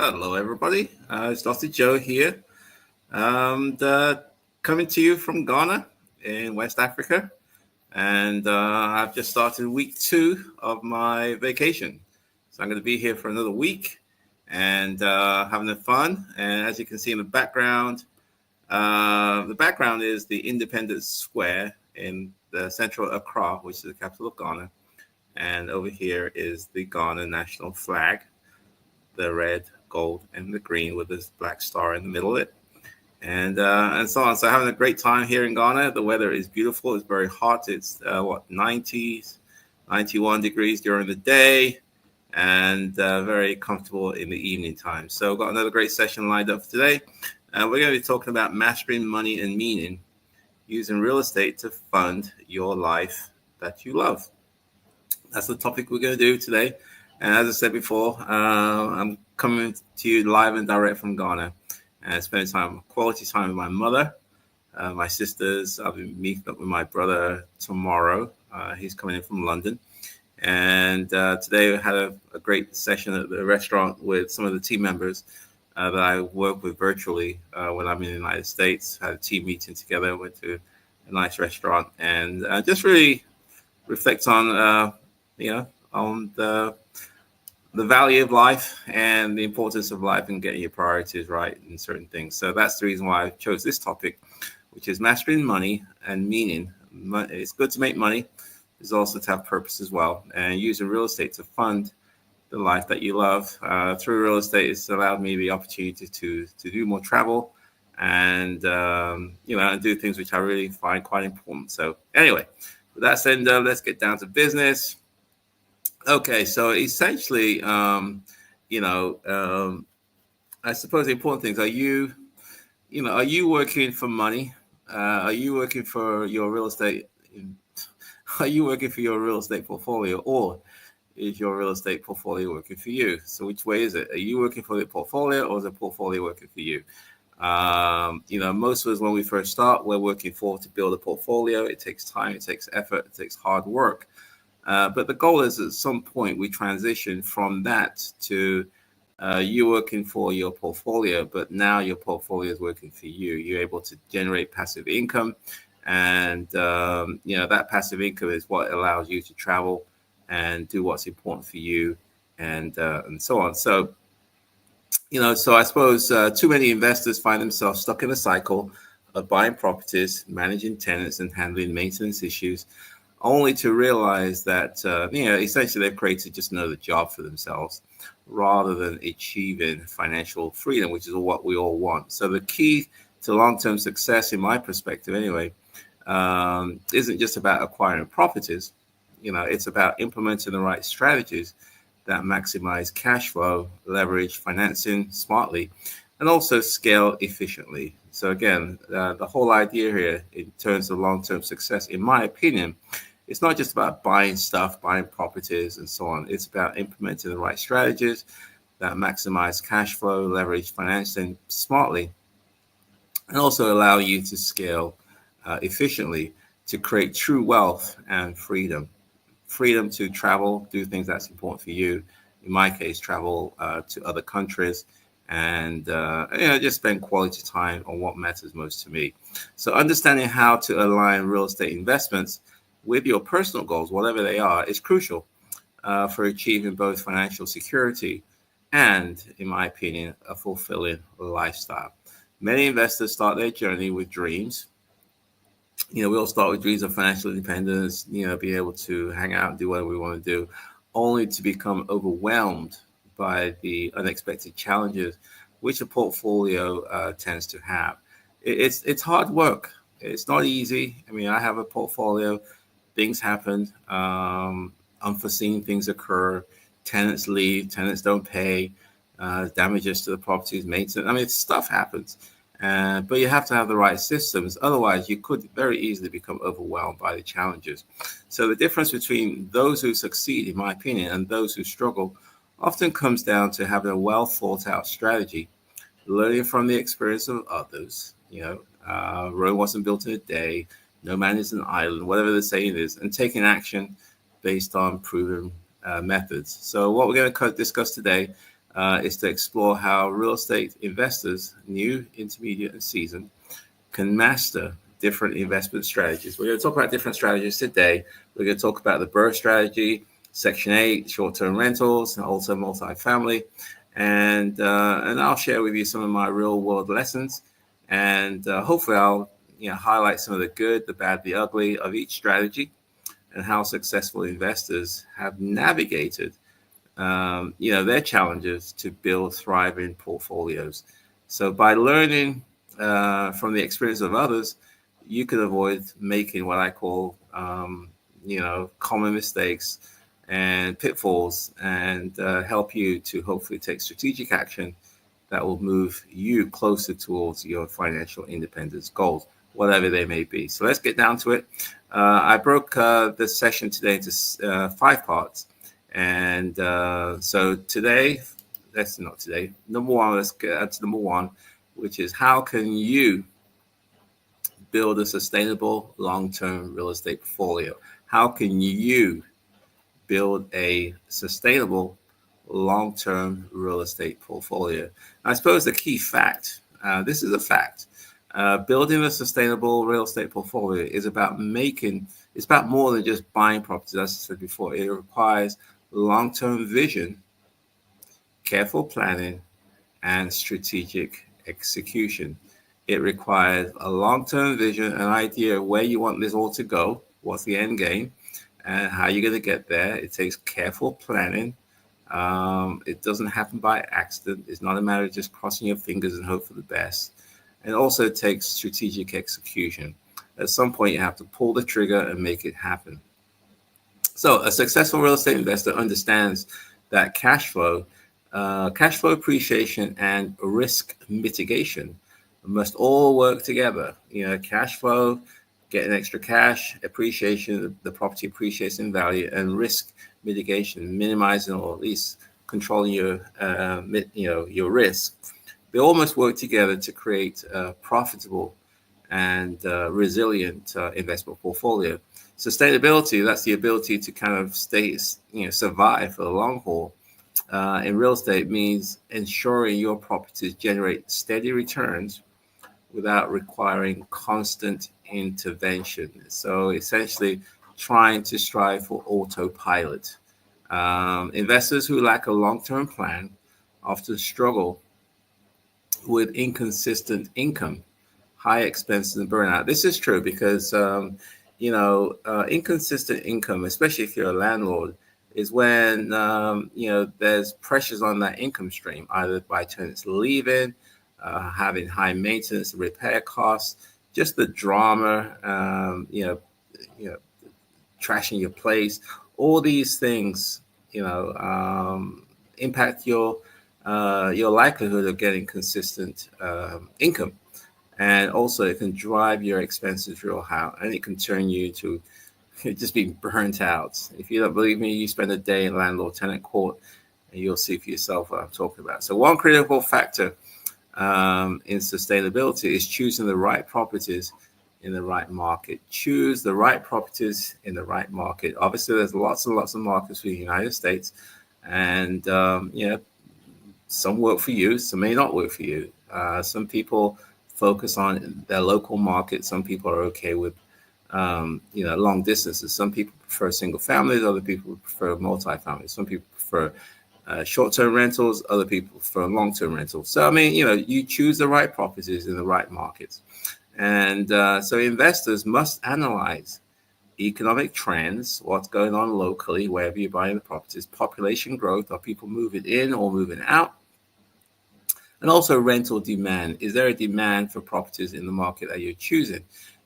Hello, everybody. It's Dr. Joe here, and coming to you from Ghana in West Africa. And I've just started week 2 of my vacation. So I'm going to be here for another week and having fun. And as you can see in the background is the Independence Square in the central Accra, which is the capital of Ghana. And over here is the Ghana national flag, the red, gold, and the green with this black star in the middle of it, and so on. So having a great time here in Ghana. The weather is beautiful. It's very hot. It's 90s, 91 degrees during the day, and very comfortable in the evening time. So got another great session lined up for today. We're going to be talking about mastering money and meaning, using real estate to fund your life that you love. That's the topic we're going to do today. And as I said before, I'm coming to you live and direct from Ghana and spending quality time with my mother, my sisters. I'll be meeting up with my brother tomorrow. He's coming in from London. And today we had a great session at the restaurant with some of the team members that I work with virtually when I'm in the United States. Had a team meeting together, went to a nice restaurant, and just really reflect on, on the value of life and the importance of life and getting your priorities right in certain things. So that's the reason why I chose this topic, which is mastering money and meaning. It's good to make money. It's also to have purpose as well, and using real estate to fund the life that you love. Through real estate, it's allowed me the opportunity to do more travel and and do things which I really find quite important. So anyway, with that said, let's get down to business. Okay, so essentially, I suppose the important things are are you working for money? Are you working for your real estate? Are you working for your real estate portfolio, or is your real estate portfolio working for you? So which way is it? Are you working for the portfolio, or is the portfolio working for you? Most of us, when we first start, we're working to build a portfolio. It takes time, it takes effort, it takes hard work. But the goal is at some point we transition from that to you working for your portfolio, but now your portfolio is working for you. You're able to generate passive income, and that passive income is what allows you to travel and do what's important for you, and so on. So I suppose too many investors find themselves stuck in a cycle of buying properties, managing tenants, and handling maintenance issues, only to realize that, essentially they've created just another job for themselves rather than achieving financial freedom, which is what we all want. So the key to long-term success, in my perspective anyway, isn't just about acquiring properties. It's about implementing the right strategies that maximize cash flow, leverage financing smartly, and also scale efficiently. So again, the whole idea here in terms of long-term success, in my opinion, it's not just about buying stuff, buying properties, and so on. It's about implementing the right strategies that maximize cash flow, leverage financing smartly, and also allow you to scale efficiently to create true wealth and freedom. Freedom to travel, do things that's important for you. In my case, travel to other countries and just spend quality time on what matters most to me. So understanding how to align real estate investments with your personal goals, whatever they are, is crucial for achieving both financial security and, in my opinion, a fulfilling lifestyle. Many investors start their journey with dreams. We all start with dreams of financial independence, being able to hang out and do whatever we want to do, only to become overwhelmed by the unexpected challenges which a portfolio tends to have. It's hard work. It's not easy. I mean, I have a portfolio. Things happen, unforeseen things occur, tenants leave, tenants don't pay, damages to the properties, maintenance. I mean, stuff happens, but you have to have the right systems. Otherwise, you could very easily become overwhelmed by the challenges. So the difference between those who succeed, in my opinion, and those who struggle often comes down to having a well thought out strategy, learning from the experience of others. Rome wasn't built in a day. No man is an island, whatever the saying is, and taking action based on proven methods. So what we're going to discuss today, is to explore how real estate investors, new, intermediate, and seasoned, can master different investment strategies. We're going to talk about different strategies today. We're going to talk about the BRRRR strategy, Section 8, short-term rentals, and also multifamily. And I'll share with you some of my real-world lessons. And hopefully I'll highlight some of the good, the bad, the ugly of each strategy and how successful investors have navigated their challenges to build thriving portfolios. So by learning from the experience of others, you can avoid making what I call, common mistakes and pitfalls, and help you to hopefully take strategic action that will move you closer towards your financial independence goals, whatever they may be. So let's get down to it. I broke this session today into 5 parts. And so today, that's not today, number one, let's get to number one, which is how can you build a sustainable long-term real estate portfolio? How can you build a sustainable long-term real estate portfolio? I suppose the key fact, this is a fact, building a sustainable real estate portfolio is about it's about more than just buying properties. As I said before, it requires long-term vision, careful planning, and strategic execution. It requires a long-term vision, an idea of where you want this all to go, what's the end game, and how you're going to get there. It takes careful planning. It doesn't happen by accident. It's not a matter of just crossing your fingers and hope for the best. And also it takes strategic execution. At some point, you have to pull the trigger and make it happen. So a successful real estate investor understands that cash flow appreciation, and risk mitigation must all work together. Cash flow, getting extra cash, appreciation, the property appreciates in value, and risk mitigation, minimizing or at least controlling your risk. They all must work together to create a profitable and resilient investment portfolio. Sustainability, that's the ability to kind of survive for the long haul. In real estate means ensuring your properties generate steady returns without requiring constant intervention. So essentially trying to strive for autopilot. Investors who lack a long-term plan often struggle with inconsistent income, high expenses, and burnout. This is true because, inconsistent income, especially if you're a landlord, is when, there's pressures on that income stream, either by tenants leaving, having high maintenance, repair costs, just the drama, trashing your place. All these things, impact your likelihood of getting consistent income. And also it can drive your expenses real high, and it can turn you to just being burnt out. If you don't believe me, you spend a day in landlord-tenant court and you'll see for yourself what I'm talking about. So one critical factor in sustainability is choosing the right properties in the right market. Choose the right properties in the right market. Obviously, there's lots and lots of markets for the United States, and some work for you, some may not work for you. Some people focus on their local market. Some people are okay with long distances. Some people prefer single families. Other people prefer multifamily. Some people prefer short-term rentals. Other people prefer long-term rentals. So, you choose the right properties in the right markets. And so investors must analyze economic trends, what's going on locally, wherever you're buying the properties, population growth, are people moving in or moving out? And also rental demand. Is there a demand for properties in the market that you're choosing?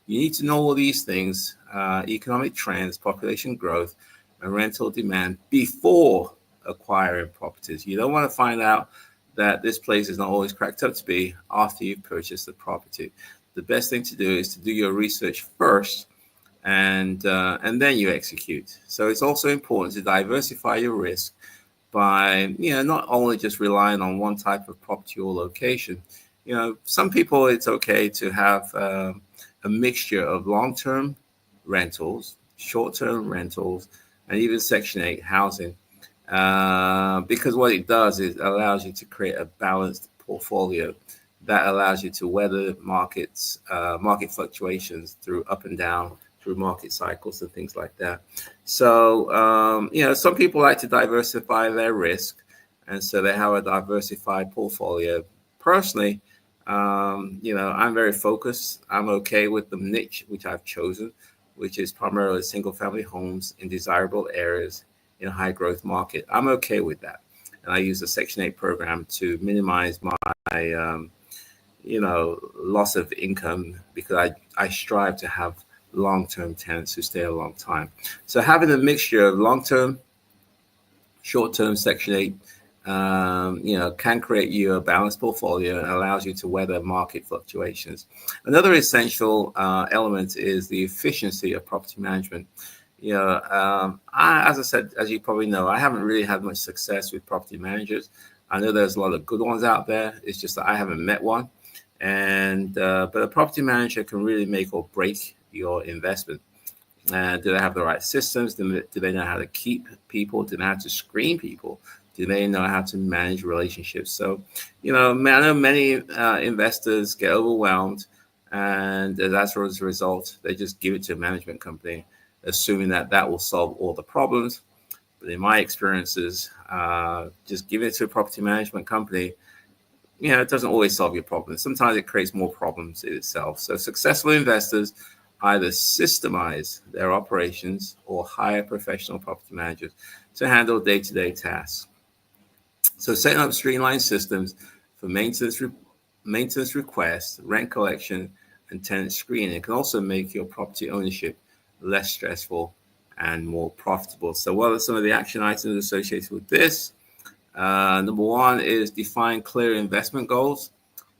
You need to know all these things, economic trends, population growth, and rental demand before acquiring properties. You don't want to find out that this place is not always cracked up to be after you've purchased the property. The best thing to do is to do your research first, and then you execute. So it's also important to diversify your risk by not only just relying on one type of property or location. Some people, it's okay to have a mixture of long-term rentals, short-term rentals, and even Section 8 housing. because what it does is allows you to create a balanced portfolio that allows you to weather market fluctuations through up and down, through market cycles and things like that. So, some people like to diversify their risk, and so they have a diversified portfolio. Personally, I'm very focused. I'm okay with the niche which I've chosen, which is primarily single family homes in desirable areas in a high growth market. I'm okay with that. And I use the Section 8 program to minimize my, loss of income, because I strive to have long-term tenants who stay a long time. So having a mixture of long-term, short-term Section 8, can create you a balanced portfolio and allows you to weather market fluctuations. Another essential element is the efficiency of property management. As I said, as you probably know, I haven't really had much success with property managers. I know there's a lot of good ones out there. It's just that I haven't met one. But a property manager can really make or break your investment. Do they have the right systems? Do they know how to keep people? Do they know how to screen people? Do they know how to manage relationships? So, I know many investors get overwhelmed, and as a result, they just give it to a management company, assuming that will solve all the problems. But in my experiences, just giving it to a property management company, it doesn't always solve your problems. Sometimes it creates more problems in itself. So successful investors either systemize their operations or hire professional property managers to handle day-to-day tasks. So setting up streamlined systems for maintenance requests, rent collection, and tenant screening can also make your property ownership less stressful and more profitable. So what are some of the action items associated with this? Number one is define clear investment goals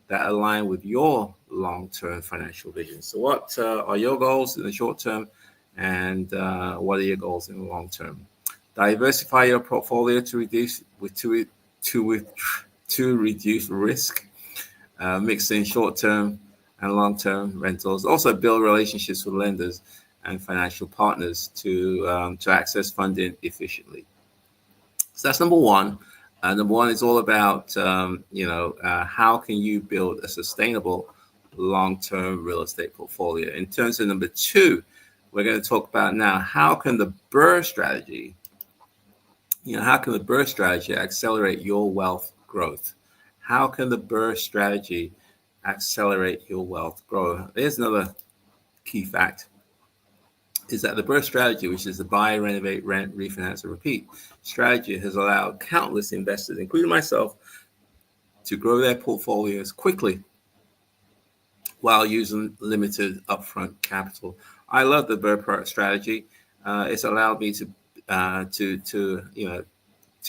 that align with your long-term financial vision. So what are your goals in the short term, and what are your goals in the long term? Diversify your portfolio to reduce risk, mixing short-term and long-term rentals. Also build relationships with lenders and financial partners to access funding efficiently. So that's number one. Number one is all about, how can you build a sustainable long-term real estate portfolio. In terms of number two, we're going to talk about now, how can the BRRRR strategy accelerate your wealth growth? How can the BRRRR strategy accelerate your wealth growth? Here's another key fact, is that the BRRRR strategy, which is the buy, renovate, rent, refinance, and repeat strategy, has allowed countless investors, including myself, to grow their portfolios quickly while using limited upfront capital. I love the BRRRR strategy. It's allowed me to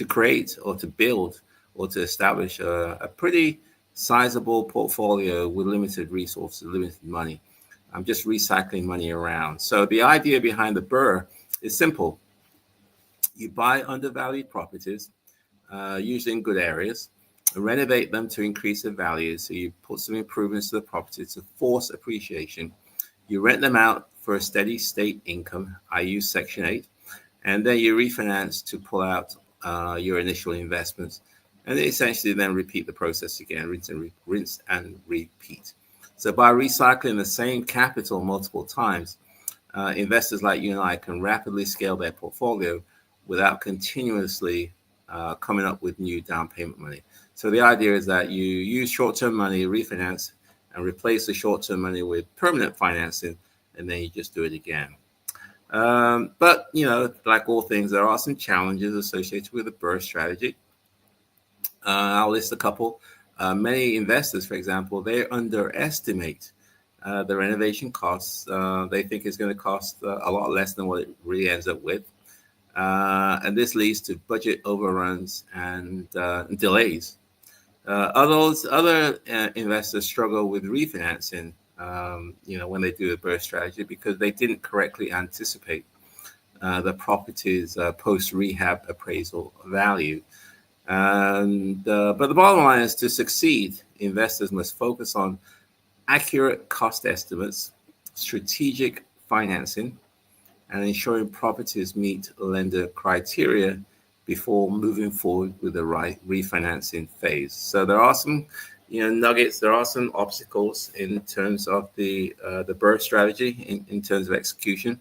create or to build or to establish a pretty sizable portfolio with limited resources, limited money. I'm just recycling money around. So the idea behind the BRRRR is simple. You buy undervalued properties, usually in good areas, renovate them to increase their value. So you put some improvements to the property to force appreciation. You rent them out for a steady state income. I use Section 8. And then you refinance to pull out your initial investments. And essentially then repeat the process again, rinse and repeat. So by recycling the same capital multiple times, investors like you and I can rapidly scale their portfolio without continuously coming up with new down payment money. So the idea is that you use short-term money, refinance, and replace the short-term money with permanent financing, and then you just do it again. But, like all things, there are some challenges associated with the BRRRR strategy. I'll list a couple. Many investors, for example, they underestimate the renovation costs. They think it's going to cost a lot less than what it really ends up with. And this leads to budget overruns and delays. Other investors struggle with refinancing, when they do the BRRRR strategy, because they didn't correctly anticipate the property's post-rehab appraisal value. But the bottom line is, to succeed, investors must focus on accurate cost estimates, strategic financing, and ensuring properties meet lender criteria before moving forward with the right refinancing phase. So there are some, nuggets. There are some obstacles in terms of the BRRRR strategy in terms of execution.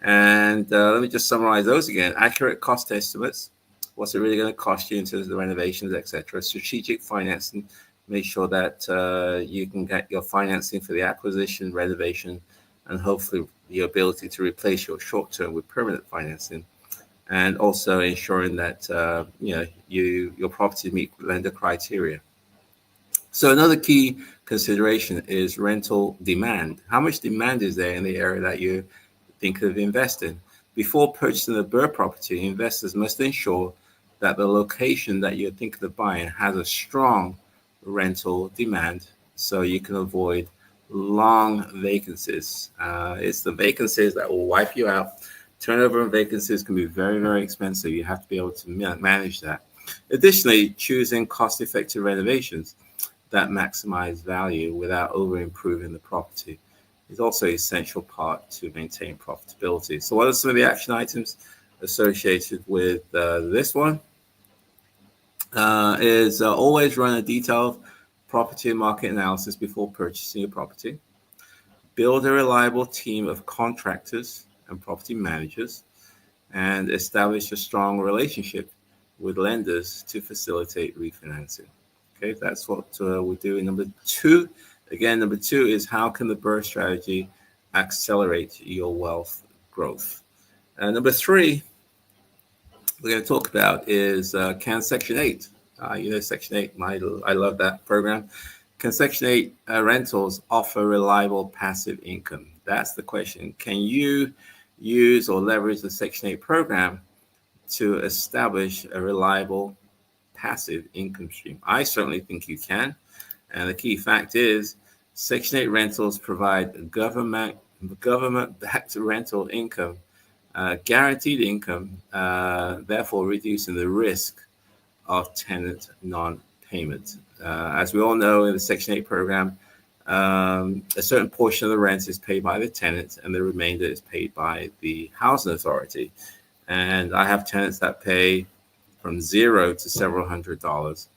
And let me just summarize those again. Accurate cost estimates. What's it really going to cost you in terms of the renovations, etc. Strategic financing. Make sure that you can get your financing for the acquisition, renovation, and hopefully the ability to replace your short-term with permanent financing. And also ensuring that your property meet lender criteria. So another key consideration is rental demand. How much demand is there in the area that you think of investing? Before purchasing a BRRRR property, investors must ensure that the location that you're thinking of buying has a strong rental demand, so you can avoid long vacancies. It's the vacancies that will wipe you out. Turnover and vacancies can be very, very expensive. You have to be able to manage that. Additionally, choosing cost-effective renovations that maximize value without over-improving the property is also an essential part to maintain profitability. So what are some of the action items associated with this one? Is always run a detailed property and market analysis before purchasing a property. Build a reliable team of contractors and property managers, and establish a strong relationship with lenders to facilitate refinancing. Okay, that's what we do in number 2. Again, number 2 is how can the BRRRR strategy accelerate your wealth growth? Number 3, we're going to talk about is can Section 8, Section 8, I love that program. Can Section 8 rentals offer reliable passive income? That's the question. Can you use or leverage the Section 8 program to establish a reliable passive income stream? I certainly think you can. And the key fact is Section 8 rentals provide government-backed rental income, guaranteed income, therefore reducing the risk of tenant non-payment. As we all know, in the Section 8 program, a certain portion of the rent is paid by the tenant and the remainder is paid by the housing authority. And I have tenants that pay from $0 to several $100s,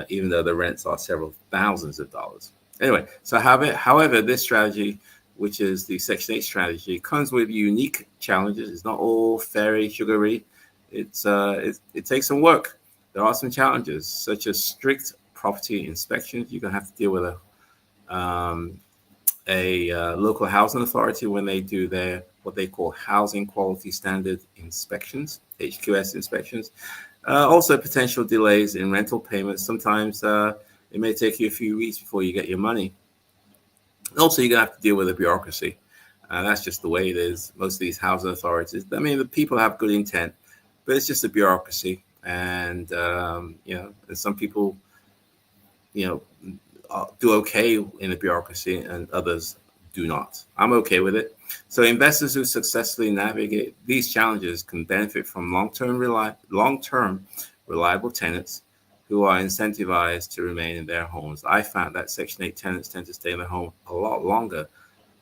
even though the rents are several thousands of dollars. Anyway, so however, this strategy, which is the Section 8 strategy, comes with unique challenges. It's not all fairy, sugary. It takes some work. There are some challenges, such as strict property inspections. You're going to have to deal with a local housing authority when they do their what they call housing quality standard inspections, HQS inspections. Also, potential delays in rental payments. Sometimes it may take you a few weeks before you get your money. Also, you're going to have to deal with the bureaucracy. That's just the way it is. Most of these housing authorities, I mean, the people have good intent, but it's just the bureaucracy. And, some people, do okay in the bureaucracy and others do not. I'm okay with it. So investors who successfully navigate these challenges can benefit from long-term reliable tenants who are incentivized to remain in their homes. I found that Section 8 tenants tend to stay in their home a lot longer,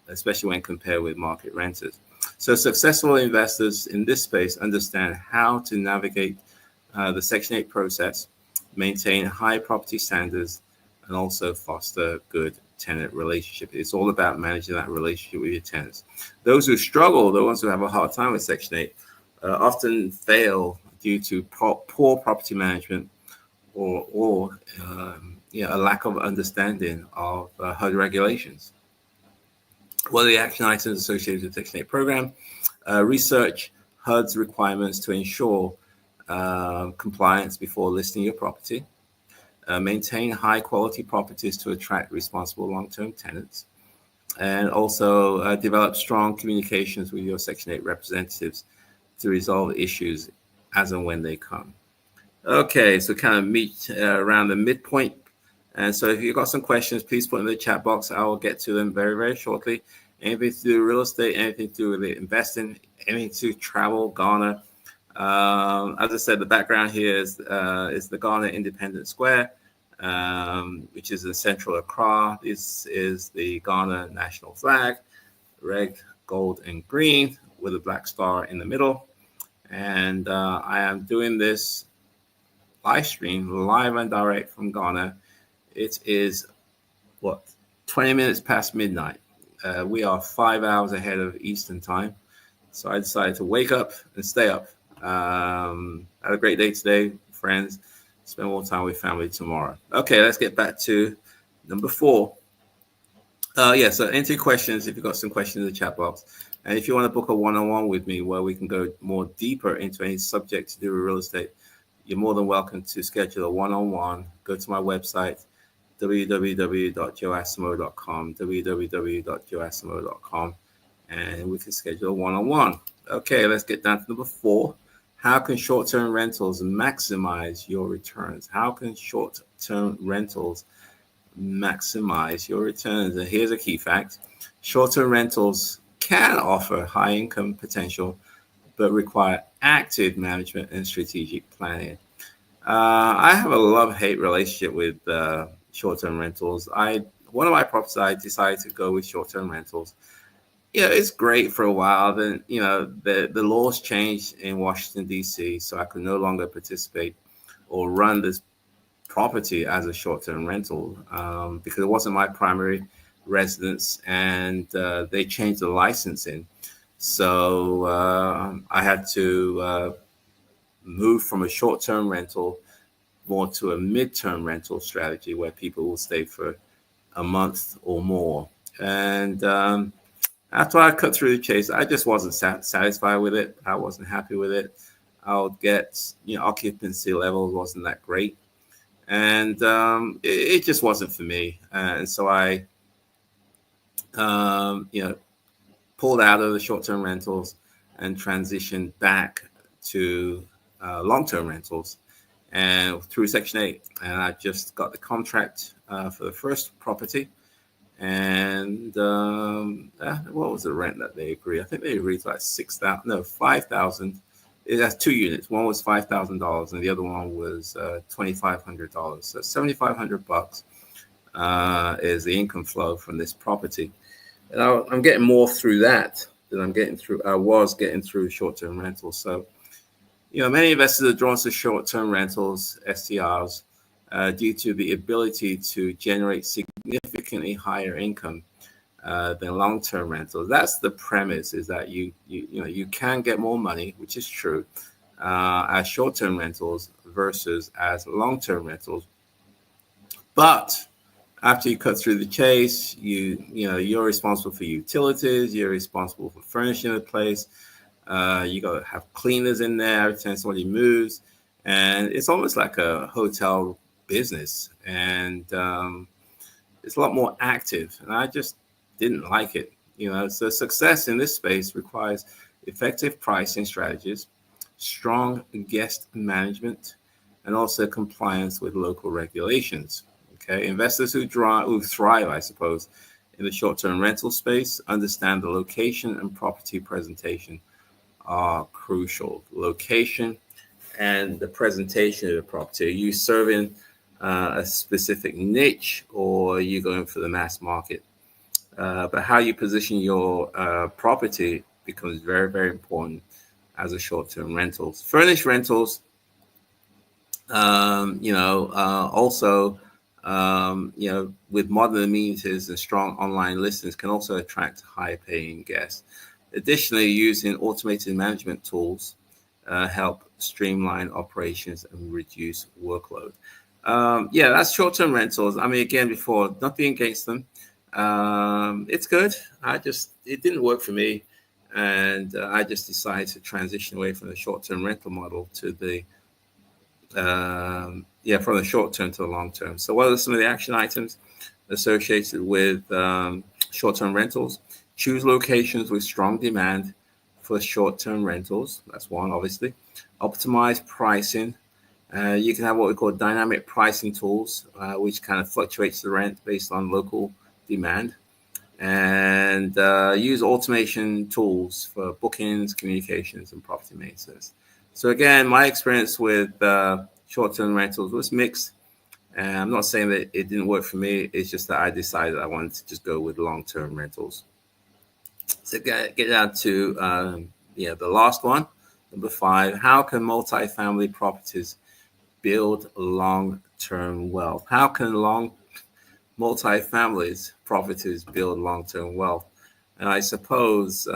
especially when compared with market renters. So successful investors in this space understand how to navigate the Section 8 process, maintain high property standards, and also foster good tenant relationship. It's all about managing that relationship with your tenants. Those who struggle, the ones who have a hard time with Section 8, often fail due to poor property management or a lack of understanding of HUD regulations. What are the action items associated with the Section 8 program? Research HUD's requirements to ensure compliance before listing your property. Maintain high quality properties to attract responsible long-term tenants. And also develop strong communications with your Section 8 representatives to resolve issues as and when they come. Okay, so kind of meet around the midpoint. And so if you've got some questions, please put in the chat box. I will get to them very, very shortly. Anything to do with real estate, anything to do with investing, anything to travel, Ghana. As I said, the background here is the Ghana Independence Square, which is in central Accra. This is the Ghana national flag, red, gold, and green with a black star in the middle. and I am doing this live stream live and direct from Ghana. It is what 20 minutes past midnight. We are 5 hours ahead of Eastern time, so I decided to wake up and stay up. Had a great day today, friends. Spend more time with family tomorrow. Okay, let's get back to number 4. Yeah, so enter your questions if you've got some questions in the chat box. And if you want to book a one-on-one with me where we can go more deeper into any subject to do with real estate, you're more than welcome to schedule a one-on-one. Go to my website, www.joeasimo.com, www.joeasimo.com, and we can schedule a one-on-one. Okay, let's get down to number 4. How can short-term rentals maximize your returns? How can short-term rentals maximize your returns? And here's a key fact. Short-term rentals can offer high income potential, but require active management and strategic planning. I have a love-hate relationship with short-term rentals. One of my properties, I decided to go with short-term rentals. Yeah, it's great for a while. Then, the laws changed in Washington, D.C., so I could no longer participate or run this property as a short-term rental because it wasn't my primary residence, and they changed the licensing. So I had to move from a short-term rental more to a mid-term rental strategy where people will stay for a month or more. And after I cut through the chase, I just wasn't satisfied with it. I wasn't happy with it. I would get, occupancy levels wasn't that great. And it just wasn't for me. And so I, pulled out of the short-term rentals and transitioned back to long-term rentals and through Section 8. And I just got the contract for the first property. And what was the rent that they agreed? I think they agreed to like $5,000. It has 2 units. One was $5,000 and the other one was $2,500. So $7,500 is the income flow from this property. And I'm getting more through that than I was getting through short-term rentals. So, many investors are drawn to short-term rentals, STRs, due to the ability to generate significantly higher income than long-term rentals. That's the premise, is that you can get more money, which is true, as short-term rentals versus as long-term rentals. But after you cut through the chase, you're responsible for utilities, you're responsible for furnishing the place. You got to have cleaners in there every time somebody moves, and it's almost like a hotel business, and it's a lot more active, and I just didn't like it. So success in this space requires effective pricing strategies, strong guest management, and also compliance with local regulations. Okay, investors who thrive, I suppose, in the short-term rental space understand the location and property presentation are crucial. Location and the presentation of the property. Are you serving a specific niche, or are you going for the mass market? But how you position your property becomes very, very important as a short-term rentals. Furnished rentals, also, with modern amenities and strong online listings can also attract high-paying guests. Additionally, using automated management tools help streamline operations and reduce workload. That's short-term rentals. I mean, again, before, nothing against them. It's good. It didn't work for me. And I just decided to transition away from the short-term rental model to from the short term to the long term. So what are some of the action items associated with short-term rentals? Choose locations with strong demand for short-term rentals. That's one, obviously. Optimize pricing. You can have what we call dynamic pricing tools, which kind of fluctuates the rent based on local demand. And use automation tools for bookings, communications, and property maintenance. So again, my experience with short-term rentals was mixed. And I'm not saying that it didn't work for me. It's just that I decided I wanted to just go with long-term rentals. So get down to the last one. Number 5, how can multifamily properties build long-term wealth? How can multifamilies properties build long-term wealth? And I suppose,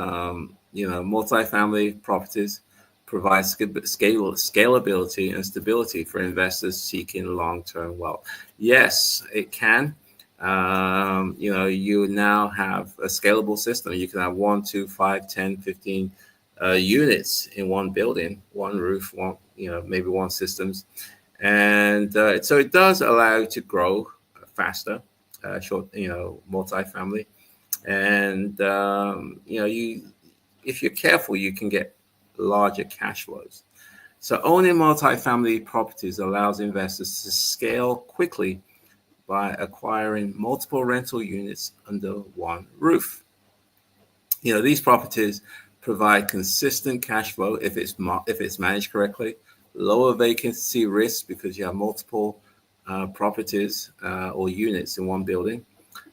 multifamily properties provide scalability and stability for investors seeking long-term wealth. Yes, it can. You now have a scalable system. You can have 1, 2, 5, 10, 15 units in one building, one roof, maybe one systems. And so it does allow you to grow faster, multifamily. And if you're careful, you can get larger cash flows. So owning multifamily properties allows investors to scale quickly by acquiring multiple rental units under one roof. These properties provide consistent cash flow if it's managed correctly, lower vacancy risk because you have multiple properties or units in one building.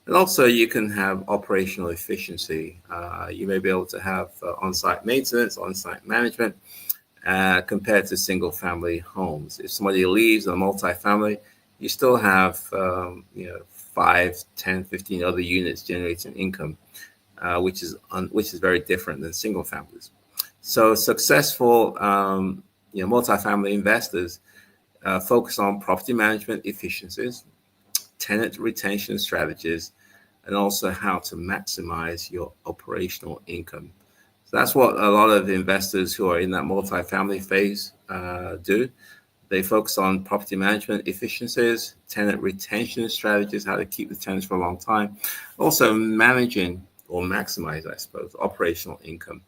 And also, you can have operational efficiency. You may be able to have on-site maintenance, on-site management, compared to single-family homes. If somebody leaves a multifamily, you still have 5, 10, 15 other units generating income, which is very different than single families. So successful multifamily investors focus on property management efficiencies, tenant retention strategies, and also how to maximize your operational income. So that's what a lot of investors who are in that multifamily phase do. They focus on property management efficiencies, tenant retention strategies, how to keep the tenants for a long time, also managing or maximize, I suppose, operational income.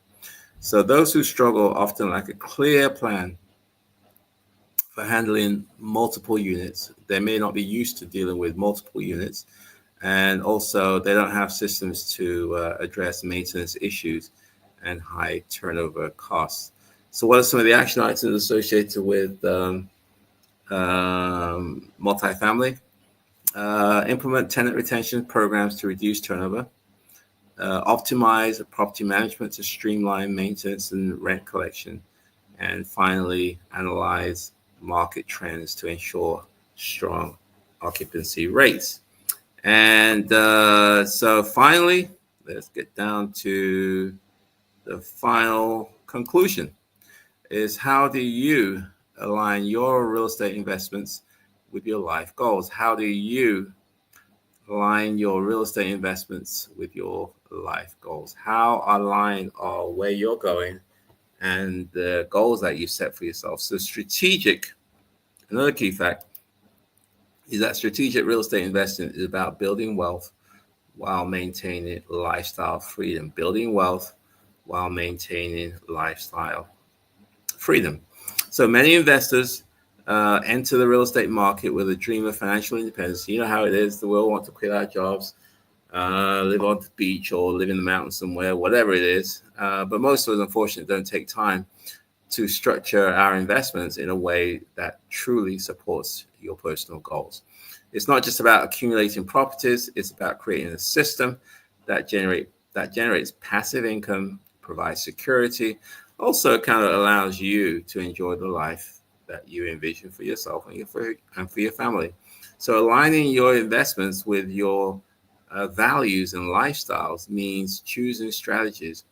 So those who struggle often lack a clear plan for handling multiple units. They may not be used to dealing with multiple units, and also they don't have systems to address maintenance issues and high turnover costs. So what are some of the action items associated with multifamily? Implement tenant retention programs to reduce turnover. Optimize property management to streamline maintenance and rent collection. And finally, analyze market trends to ensure strong occupancy rates. And so finally, let's get down to the final conclusion, is how do you align your real estate investments with your life goals? How do you align your real estate investments with your life goals? How aligned are where you're going and the goals that you set for yourself? So another key fact is that strategic real estate investing is about building wealth while maintaining lifestyle freedom. Building wealth while maintaining lifestyle freedom. So many investors enter the real estate market with a dream of financial independence. You know how it is. We all want to quit our jobs, live on the beach or live in the mountains somewhere, whatever it is. But most of us, unfortunately, don't take time to structure our investments in a way that truly supports your personal goals. It's not just about accumulating properties. It's about creating a system that generates passive income, provides security, also kind of allows you to enjoy the life that you envision for yourself and for your family. So aligning your investments with your values and lifestyles means choosing strategies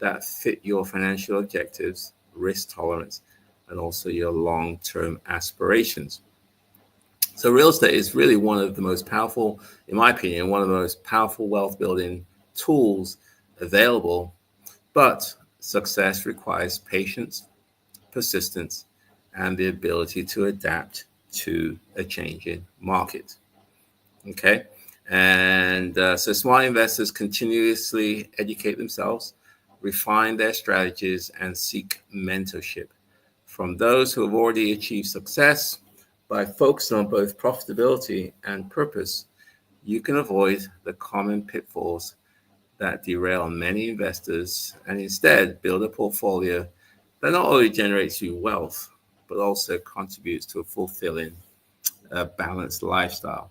that fit your financial objectives, risk tolerance, and also your long-term aspirations. So real estate is really one of the most powerful, in my opinion, one of the most powerful wealth building tools available. But success requires patience, persistence, and the ability to adapt to a changing market. Okay. And so smart investors continuously educate themselves, refine their strategies, and seek mentorship from those who have already achieved success. By focusing on both profitability and purpose, you can avoid the common pitfalls that derail many investors and instead build a portfolio that not only generates you wealth, but also contributes to a fulfilling, balanced lifestyle.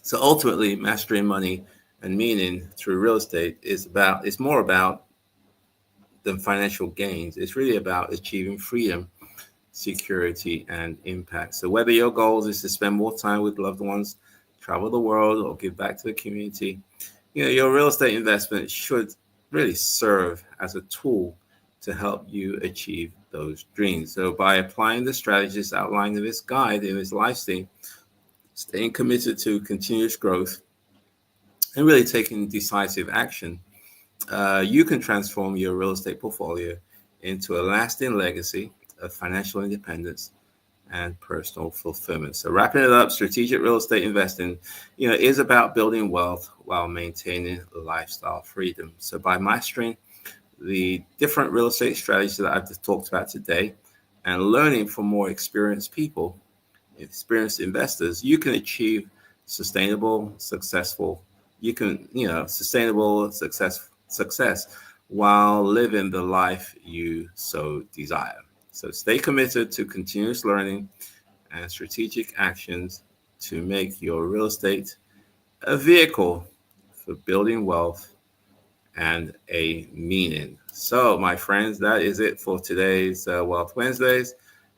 So ultimately, mastering money and meaning through real estate is more about than financial gains. It's really about achieving freedom, security, and impact. So whether your goal is to spend more time with loved ones, travel the world, or give back to the community, your real estate investment should really serve as a tool to help you achieve those dreams. So by applying the strategies outlined in this guide, in this live stream, staying committed to continuous growth, and really taking decisive action, you can transform your real estate portfolio into a lasting legacy of financial independence and personal fulfillment. So wrapping it up, strategic real estate investing, is about building wealth while maintaining lifestyle freedom. So by mastering the different real estate strategies that I've just talked about today and learning from more experienced people, experienced investors, you can achieve sustainable, successful, sustainable success while living the life you so desire. So stay committed to continuous learning and strategic actions to make your real estate a vehicle for building wealth and a meaning. So, my friends, that is it for today's Wealth Wednesdays.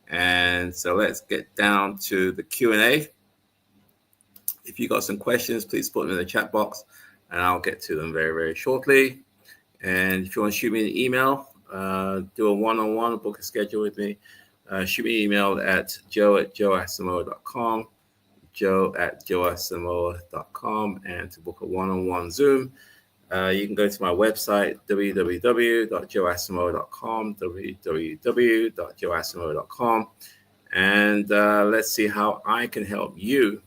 And so let's get down to the Q&A. If you got some questions, please put them in the chat box and I'll get to them very, very shortly. And if you want to shoot me an email, do a one-on-one, book a schedule with me, shoot me an email at joe@joeasamoah.com, joe@joeasamoah.com, and to book a one-on-one Zoom, you can go to my website, www.joeasamoah.com, www.joeasamoah.com, and let's see how I can help you,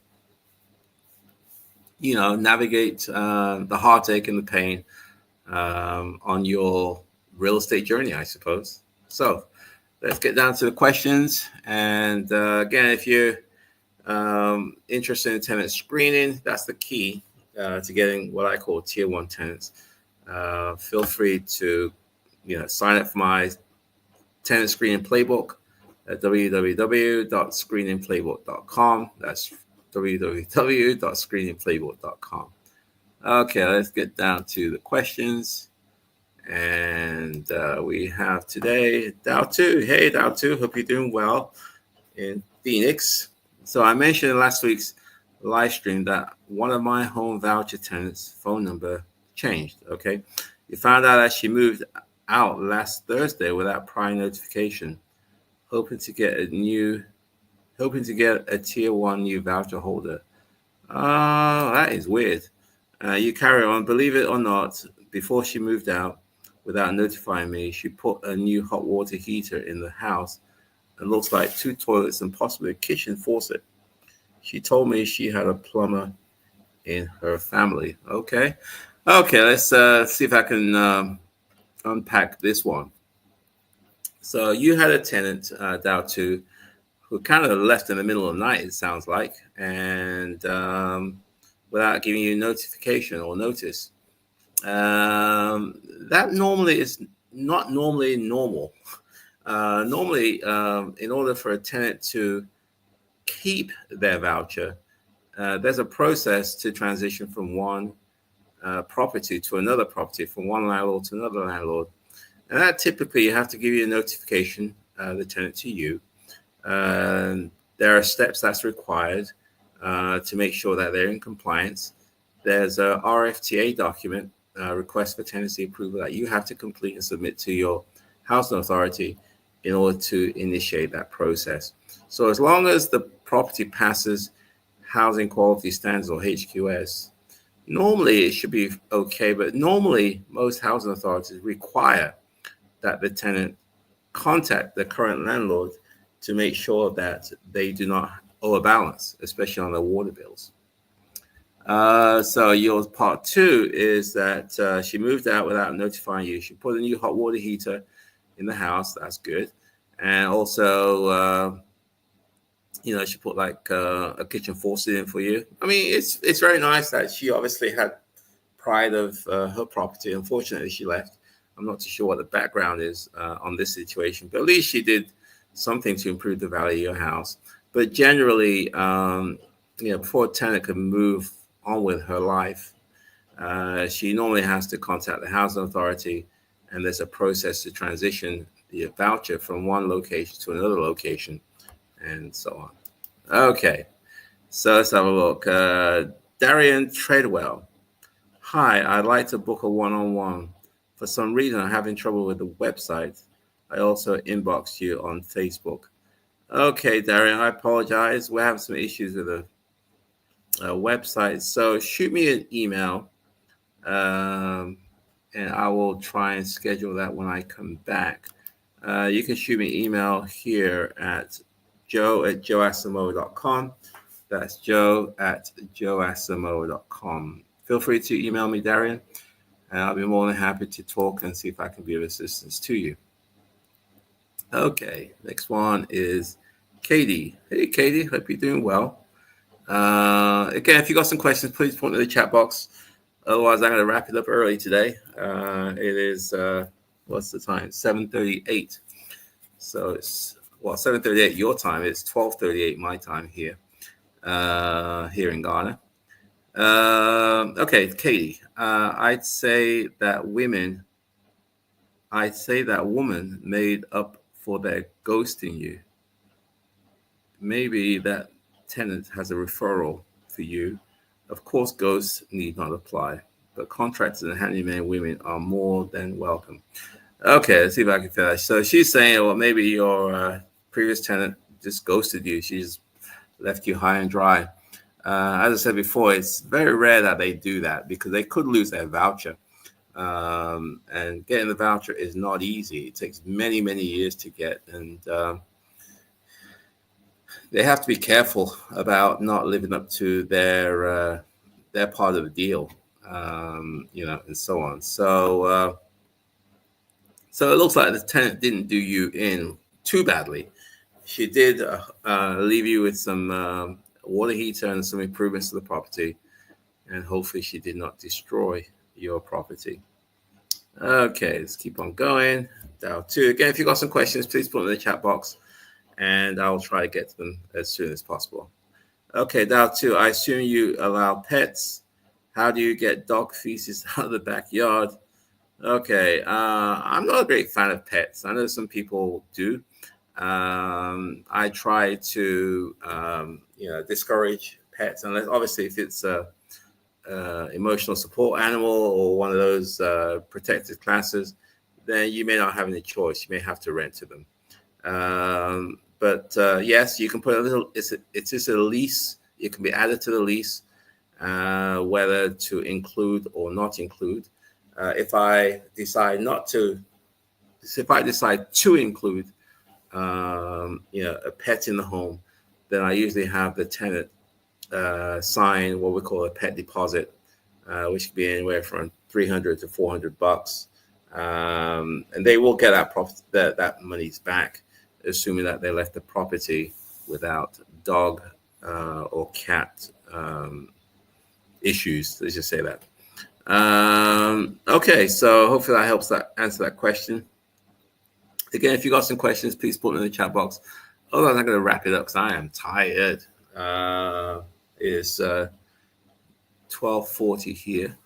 navigate the heartache and the pain on your real estate journey, I suppose. So let's get down to the questions. And again, if you're interested in tenant screening, that's the key to getting what I call tier 1 tenants. Feel free to sign up for my tenant screening playbook at www.screeningplaybook.com. That's www.screeningplaybook.com. Okay, let's get down to the questions. And we have today Dow2. Hey, Dow2, hope you're doing well in Phoenix. So I mentioned in last week's live stream that one of my home voucher tenants' phone number changed. Okay, you found out that she moved out last Thursday without prior notification, hoping to get a tier 1 new voucher holder. That is weird. You carry on. Believe it or not, before she moved out, without notifying me, she put a new hot water heater in the house and looks like 2 toilets and possibly a kitchen faucet. She told me she had a plumber in her family. Okay, let's see if I can unpack this one. So you had a tenant, Dow2, who kind of left in the middle of the night, it sounds like, and without giving you notification or notice. That normally is not normally normal. Normally, in order for a tenant to keep their voucher, there's a process to transition from one property to another property, from one landlord to another landlord. And that typically you have to give you a notification, the tenant to you. There are steps that's required to make sure that they're in compliance. There's a RFTA document, request for tenancy approval, that you have to complete and submit to your housing authority in order to initiate that process. So as long as the property passes housing quality standards, or HQS, normally it should be okay, but normally most housing authorities require that the tenant contact the current landlord to make sure that they do not owe a balance, especially on their water bills. So your part 2 is that she moved out without notifying you. She put a new hot water heater in the house. That's good. And also, she put like a kitchen faucet in for you. I mean, it's very nice that she obviously had pride of her property. Unfortunately, she left. I'm not too sure what the background is on this situation, but at least she did something to improve the value of your house. But generally, before a tenant can move on with her life, she normally has to contact the housing authority and there's a process to transition the voucher from one location to another location, and so on. Okay, so let's have a look. Darian Treadwell. Hi, I'd like to book a one-on-one. For some reason, I'm having trouble with the website. I also inboxed you on Facebook. Okay, Darian, I apologize. We're having some issues with the website. So shoot me an email, and I will try and schedule that when I come back. You can shoot me an email here at joe@joeasimo.com. That's joe@joeasimo.com. Feel free to email me, Darian, and I'll be more than happy to talk and see if I can be of assistance to you. Okay, next one is Katie. Hey, Katie, hope you're doing well. Again, if you got some questions, please put them in the chat box. Otherwise, I'm going to wrap it up early today. It is, what's the time? 7:38. So it's, well, 7:38 your time. It's 12:38 my time here, here in Ghana. Okay, Katie, I'd say that women made up for their ghosting you. Maybe that tenant has a referral for you. Of course, ghosts need not apply, but contractors and handyman women are more than welcome. Okay, let's see if I can finish. So she's saying, well, maybe your previous tenant just ghosted you. She's left you high and dry. As I said before, it's very rare that they do that because they could lose their voucher. And getting the voucher is not easy. It takes many, many years to get. And they have to be careful about not living up to their part of the deal, and so on. So it looks like the tenant didn't do you in too badly. She did leave you with some water heater and some improvements to the property, and hopefully she did not destroy your property. Okay, let's keep on going. Down to again, if you've got some questions, please put them in the chat box, and I'll try to get to them as soon as possible. Okay, down to I assume you allow pets. How do you get dog feces out of the backyard? Okay, I'm not a great fan of pets. I know some people do. I try to, discourage pets, unless obviously if it's a emotional support animal or one of those protected classes, then you may not have any choice. You may have to rent to them. But yes, you can put a little. It is a lease. It can be added to the lease, whether to include or not include. If I decide to include, a pet in the home, then I usually have the tenant sign what we call a pet deposit, which could be anywhere from $300 to $400, and they will get that money's back, assuming that they left the property without dog or cat issues. Let's just say that. Okay, so hopefully that helps answer that question. Again, if you got some questions, please put them in the chat box. Otherwise, I'm going to wrap it up because I am tired. It's 12:40 here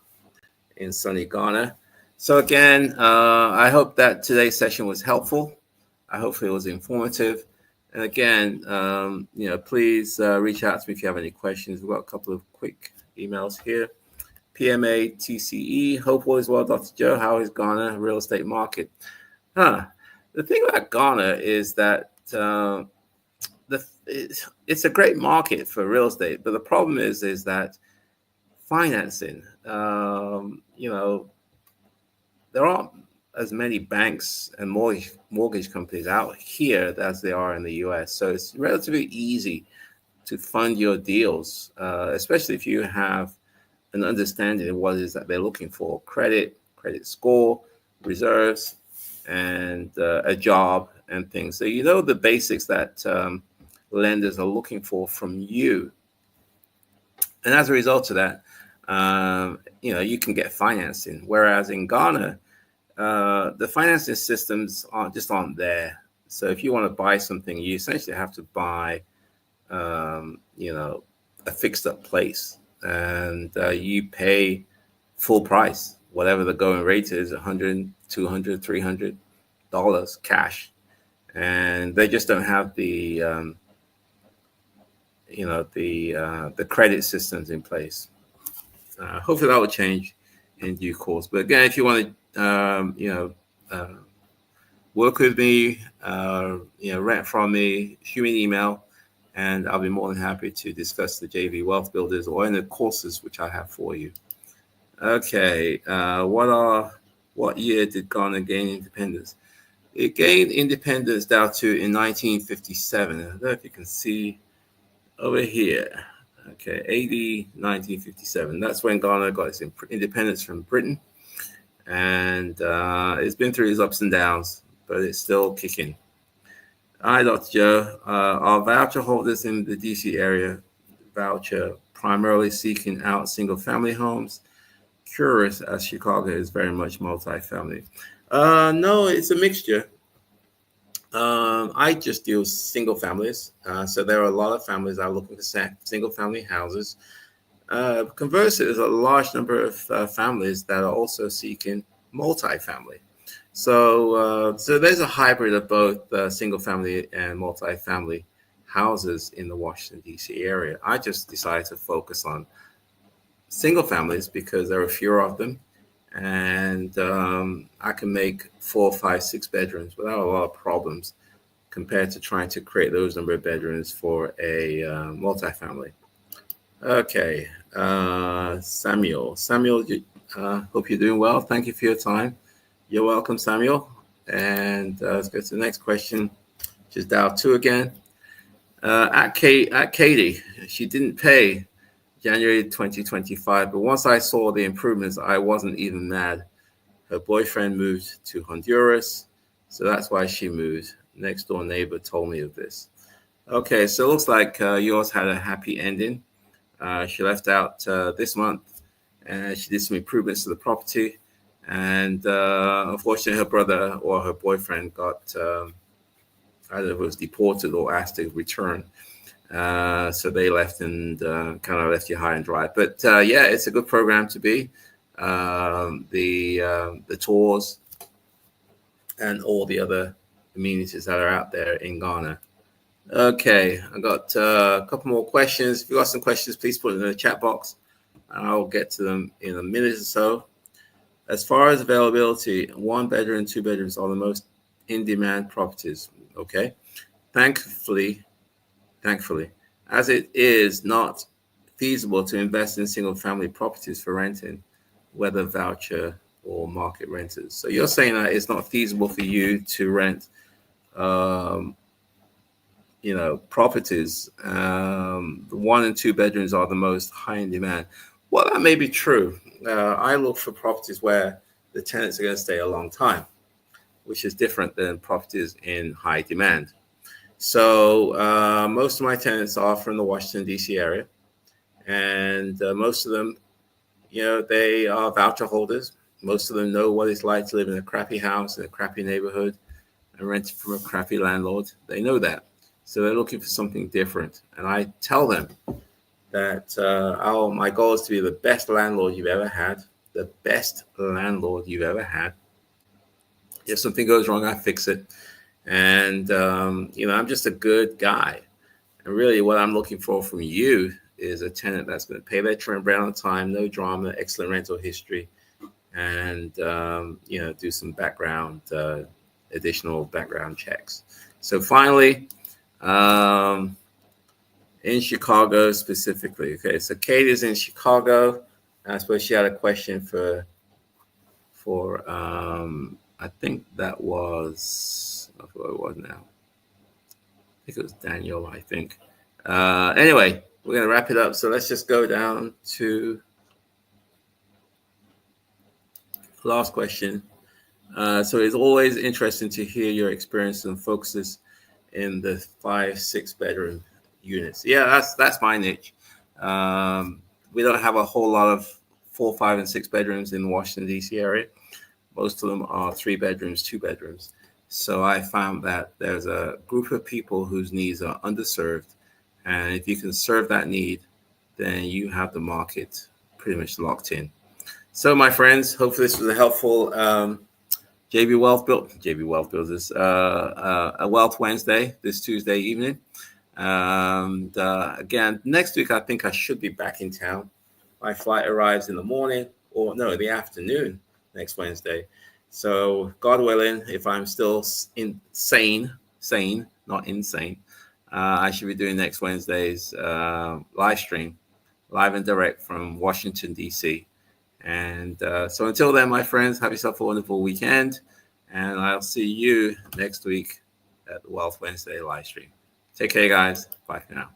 in sunny Ghana. So again, I hope that today's session was helpful. I hope it was informative. And again, please reach out to me if you have any questions. We've got a couple of quick emails here. PMA TCE, hope all is well, Dr. Joe. How is Ghana real estate market? The thing about Ghana is that it's a great market for real estate, but the problem is that financing. There aren't as many banks and mortgage companies out here as there are in the U.S. So it's relatively easy to fund your deals, especially if you have an understanding of what it is that they're looking for: credit score, reserves, and a job and things. So you know the basics that lenders are looking for from you. And as a result of that, you can get financing. Whereas in Ghana, the financing systems aren't there. So if you want to buy something, you essentially have to buy, a fixed up place, and you pay full price whatever the going rate is, 100, 200, $300 cash. And they just don't have the, the credit systems in place. Hopefully that will change in due course. But again, if you want to, work with me, rent from me, shoot me an email, and I'll be more than happy to discuss the JV Wealth Builders or any courses which I have for you. Okay, what year did Ghana gain independence? It gained independence down to in 1957. I don't know if you can see over here. Okay, AD 1957. That's when Ghana got its independence from Britain. And it's been through its ups and downs, but it's still kicking. Hi, Dr. Joe. Are voucher holders in the DC area voucher primarily seeking out single family homes? Curious, as Chicago is very much multifamily. No, it's a mixture. I just deal with single families. So there are a lot of families that are looking for single family houses. Conversely, there's a large number of families that are also seeking multifamily. So there's a hybrid of both single family and multifamily houses in the Washington, D.C. area. I just decided to focus on single families because there are fewer of them. And I can make 4, 5, 6 bedrooms without a lot of problems compared to trying to create those number of bedrooms for a multifamily. Okay, Samuel, hope you're doing well. Thank you for your time. You're welcome, Samuel. And let's go to the next question. Just dial 2 again. At Katie, she didn't pay January 2025, but once I saw the improvements, I wasn't even mad. Her boyfriend moved to Honduras, so that's why she moved. Next door neighbor told me of this. Okay, so it looks like yours had a happy ending. She left out this month, and she did some improvements to the property. And unfortunately, her brother or her boyfriend got either was deported or asked to return. So they left and kind of left you high and dry. But yeah, it's a good program to be. The tours and all the other amenities that are out there in Ghana. Okay, I got a couple more questions. If you got some questions, please put it in the chat box. I'll get to them in a minute or so. As far as availability, 1 bedroom, 2 bedrooms are the most in-demand properties. Okay, thankfully, as it is not feasible to invest in single-family properties for renting, whether voucher or market renters. So you're saying that it's not feasible for you to rent, properties. The 1 and 2 bedrooms are the most high in demand. Well, that may be true. I look for properties where the tenants are going to stay a long time, which is different than properties in high demand. So most of my tenants are from the Washington, D.C. area. And most of them, they are voucher holders. Most of them know what it's like to live in a crappy house in a crappy neighborhood and rent from a crappy landlord. They know that. So they're looking for something different. And I tell them that my goal is to be the best landlord you've ever had, the best landlord you've ever had. If something goes wrong, I fix it. And, I'm just a good guy. And really what I'm looking for from you is a tenant that's going to pay their rent on time, no drama, excellent rental history, and, do some additional background checks. So finally, in Chicago specifically. Okay, so Kate is in Chicago. I suppose she had a question for I think that was, I forgot what it was now. I think it was Daniel, I think. Anyway, we're going to wrap it up. So let's just go down to last question. So it's always interesting to hear your experience and focuses in the 5, 6 bedroom units. Yeah, that's my niche. We don't have a whole lot of 4, 5, and 6 bedrooms in the Washington, D.C. area. Most of them are 3 bedrooms, 2 bedrooms. So I found that there's a group of people whose needs are underserved. And if you can serve that need, then you have the market pretty much locked in. So, my friends, hopefully this was a helpful JB Wealth Builders a Wealth Wednesday this Tuesday evening. And again, next week I think I should be back in town. My flight arrives in the morning, or no, the afternoon next Wednesday. So God willing, if I'm still sane, not insane, I should be doing next Wednesday's live stream, live and direct from Washington, D.C. And so until then, my friends, have yourself a wonderful weekend. And I'll see you next week at the Wealth Wednesday live stream. Take care, guys. Bye for now.